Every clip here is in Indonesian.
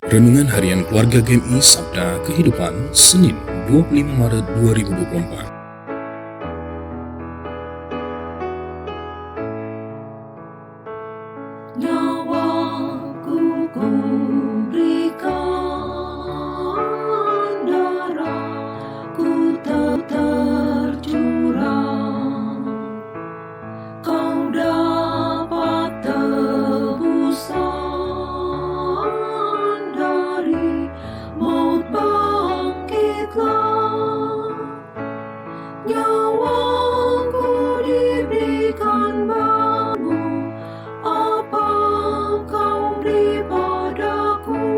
Renungan Harian Keluarga GMI Sabda Kehidupan, Senin 25 Maret 2024. Nyawaku ku berikan, darahku tercurah, kau dapat tebusan dari maut, bangkitlah. Nyawaku diberikan bagimu, apa kau beri padaku?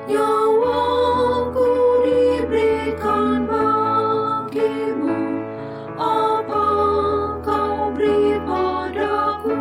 Nyawaku diberikan bagimu, apa kau beri padaku?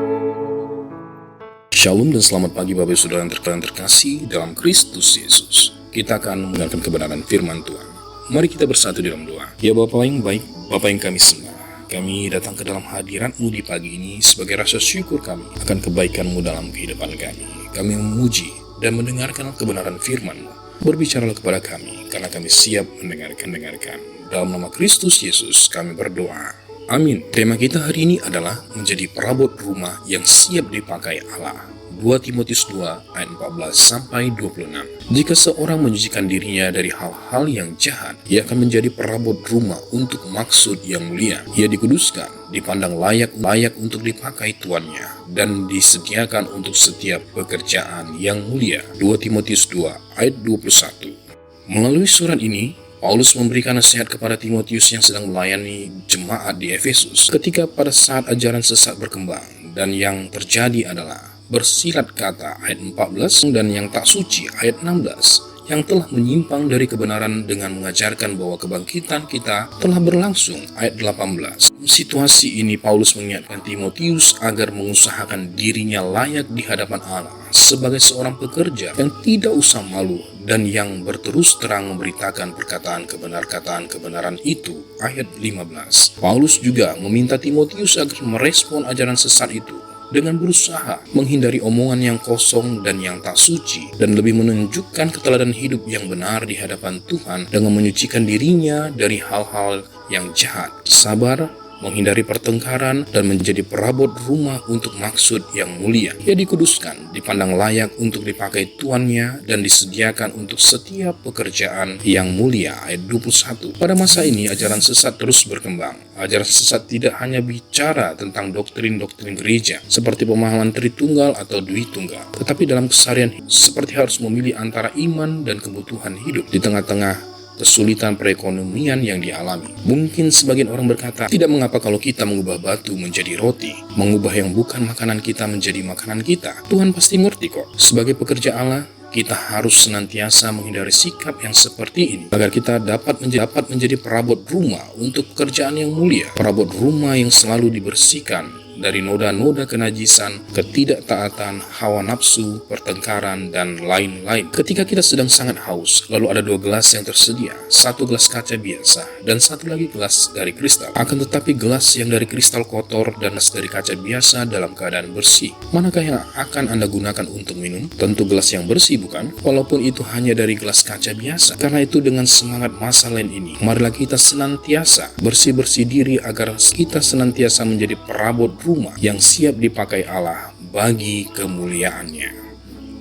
Shalom dan selamat pagi Bapak Ibu Saudara yang terkasih dalam Kristus Yesus. Kita akan mendengarkan kebenaran firman Tuhan. Mari kita bersatu dalam doa. Ya Bapa yang baik, Bapa yang kami sembah, kami datang ke dalam hadirat-Mu di pagi ini sebagai rasa syukur kami akan kebaikan-Mu dalam kehidupan kami. Kami memuji dan mendengarkan kebenaran firman-Mu. Berbicaralah kepada kami, karena kami siap mendengarkan. Dalam nama Kristus Yesus kami berdoa. Amin. Tema kita hari ini adalah menjadi perabot rumah yang siap dipakai Allah. 2 Timotius 2 ayat 14 sampai 26. Jika seorang menyucikan dirinya dari hal-hal yang jahat, ia akan menjadi perabot rumah untuk maksud yang mulia. Ia dikuduskan, dipandang layak untuk dipakai tuannya, dan disediakan untuk setiap pekerjaan yang mulia. 2 Timotius 2 ayat 21. Melalui surat ini, Paulus memberikan nasihat kepada Timotius yang sedang melayani jemaat di Efesus ketika pada saat ajaran sesat berkembang, dan yang terjadi adalah bersilat kata ayat 14 dan yang tak suci ayat 16 yang telah menyimpang dari kebenaran dengan mengajarkan bahwa kebangkitan kita telah berlangsung ayat 18. Situasi ini Paulus mengingatkan Timotius agar mengusahakan dirinya layak di hadapan Allah sebagai seorang pekerja yang tidak usah malu dan yang berterus terang memberitakan perkataan kebenaran itu ayat 15. Paulus juga meminta Timotius agar merespon ajaran sesat itu dengan berusaha menghindari omongan yang kosong dan yang tak suci, dan lebih menunjukkan keteladanan hidup yang benar di hadapan Tuhan dengan menyucikan dirinya dari hal-hal yang jahat, sabar, menghindari pertengkaran, dan menjadi perabot rumah untuk maksud yang mulia. Ia dikuduskan, dipandang layak untuk dipakai tuannya, dan disediakan untuk setiap pekerjaan yang mulia. Ayat 21. Pada masa ini, ajaran sesat terus berkembang. Ajaran sesat tidak hanya bicara tentang doktrin-doktrin gereja, seperti pemahaman Tritunggal atau Dwi Tunggal, tetapi dalam keseharian seperti harus memilih antara iman dan kebutuhan hidup di tengah-tengah kesulitan perekonomian yang dialami. Mungkin sebagian orang berkata, tidak mengapa kalau kita mengubah batu menjadi roti, mengubah yang bukan makanan kita menjadi makanan kita. Tuhan pasti ngerti kok. Sebagai pekerja Allah, kita harus senantiasa menghindari sikap yang seperti ini agar kita dapat menjadi perabot rumah untuk pekerjaan yang mulia, perabot rumah yang selalu dibersihkan dari noda-noda kenajisan, ketidaktaatan, hawa nafsu, pertengkaran, dan lain-lain. Ketika kita sedang sangat haus, lalu ada 2 gelas yang tersedia, 1 gelas kaca biasa, dan 1 lagi gelas dari kristal. Akan tetapi gelas yang dari kristal kotor dan gelas dari kaca biasa dalam keadaan bersih. Manakah yang akan Anda gunakan untuk minum? Tentu gelas yang bersih, bukan? Walaupun itu hanya dari gelas kaca biasa. Karena itu dengan semangat masa lain ini, marilah kita senantiasa bersih-bersih diri agar kita senantiasa menjadi perabot rumah yang siap dipakai Allah bagi kemuliaannya.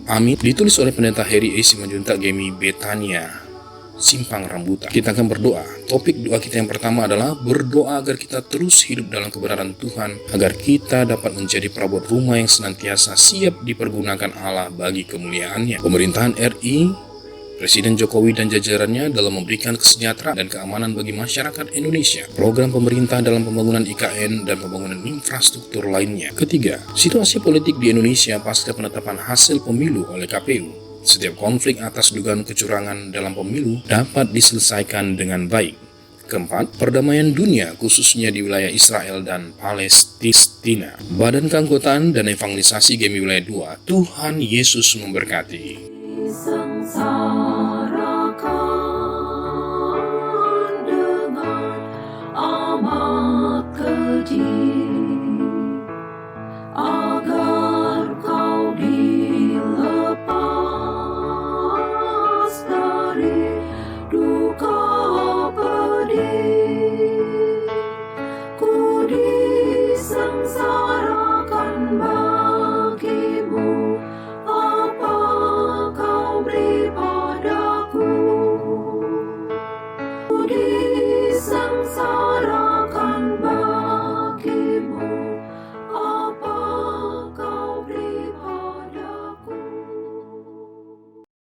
Amin. Ditulis oleh Pendeta Heri A. Simanjuntak GMI Betania, Simpang Rambutan. Kita akan berdoa. Topik doa kita yang pertama adalah berdoa agar kita terus hidup dalam kebenaran Tuhan, agar kita dapat menjadi perabot rumah yang senantiasa siap dipergunakan Allah bagi kemuliaannya. Pemerintahan RI, Presiden Jokowi dan jajarannya dalam memberikan kesejahteraan dan keamanan bagi masyarakat Indonesia. Program pemerintah dalam pembangunan IKN dan pembangunan infrastruktur lainnya. Ketiga, situasi politik di Indonesia pasca penetapan hasil pemilu oleh KPU. Setiap konflik atas dugaan kecurangan dalam pemilu dapat diselesaikan dengan baik. Keempat, perdamaian dunia khususnya di wilayah Israel dan Palestina. Badan Keanggotaan dan Evangelisasi GMI Wilayah 2, Tuhan Yesus memberkati. Disengsarakan dengan amat keji.